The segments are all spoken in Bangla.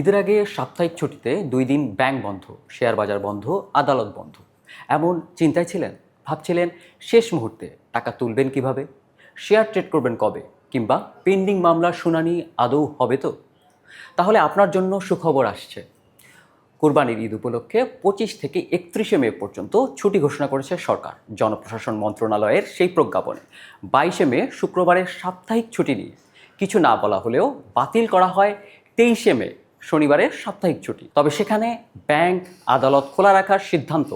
ঈদের আগে সাপ্তাহিক ছুটিতে 2 দিন ব্যাংক বন্ধ, শেয়ার বাজার বন্ধ, আদালত বন্ধ। এমন চিন্তায় ছিলেন? ভাবছিলেন শেষ মুহূর্তে টাকা তুলবেন কিভাবে, শেয়ার ট্রেড করবেন কবে, কিংবা পেন্ডিং মামলার শুনানি আদৌ হবে তো? তাহলে আপনার জন্য সুখবর আসছে। কোরবানির ঈদ উপলক্ষে 25 থেকে 31শে মে পর্যন্ত ছুটি ঘোষণা করেছে সরকার। জনপ্রশাসন মন্ত্রণালয়ের সেই প্রজ্ঞাপনে 22শে মে শুক্রবারের সাপ্তাহিক ছুটি নিয়ে কিছু না বলা হলেও বাতিল করা হয় 23শে মে শনিবারের সাপ্তাহিক ছুটি। তবে সেখানে ব্যাংক, আদালত খোলা রাখার সিদ্ধান্ত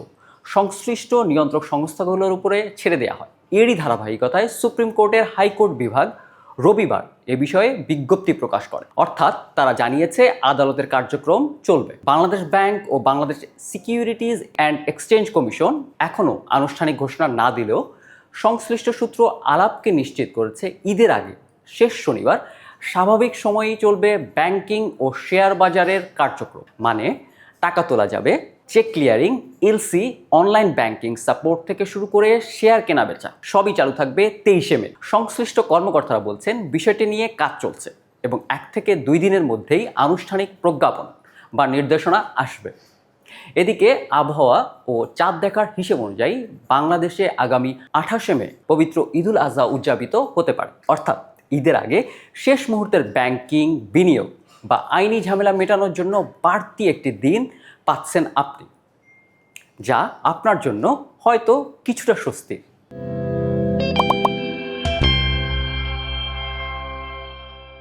সংশ্লিষ্ট নিয়ন্ত্রক সংস্থাগুলোর উপরে ছেড়ে দেওয়া হয়। এরই ধারাবাহিকতায় সুপ্রিম কোর্টের হাইকোর্ট বিভাগ রবিবার এ বিষয়ে বিজ্ঞপ্তি প্রকাশ করে। অর্থাৎ তারা জানিয়েছে আদালতের কার্যক্রম চলবে। বাংলাদেশ ব্যাংক ও Bangladesh securities and exchange commission এখনও আনুষ্ঠানিক ঘোষণা না দিলেও সংশ্লিষ্ট সূত্র আলাপকে নিশ্চিত করেছে ঈদের আগে শেষ শনিবার স্বাভাবিক সময়েই চলবে ব্যাংকিং ও শেয়ার বাজারের কার্যক্রম। মানে টাকা তোলা যাবে, cheque clearing, LC, online banking support থেকে শুরু করে শেয়ার কেনাবেচা সবই চালু থাকবে 23শে মে। সংশ্লিষ্ট কর্মকর্তারা বলছেন বিষয়টি নিয়ে কাজ চলছে এবং 1 থেকে 2 দিনের মধ্যেই আনুষ্ঠানিক প্রজ্ঞাপন বা নির্দেশনা আসবে। এদিকে আবহাওয়া ও চাঁদ দেখার হিসেব অনুযায়ী বাংলাদেশে আগামী 28শে মে পবিত্র ঈদুল আজহা উদযাপিত হতে পারে। অর্থাৎ ঈদের আগে শেষ মুহূর্তের ব্যাংকিং, বিনিয়োগ বা আইনি ঝামেলা মেটানোর জন্য বাড়তি একটি দিন পাচ্ছেন আপনি, যা আপনার জন্য হয়তো কিছুটা স্বস্তি।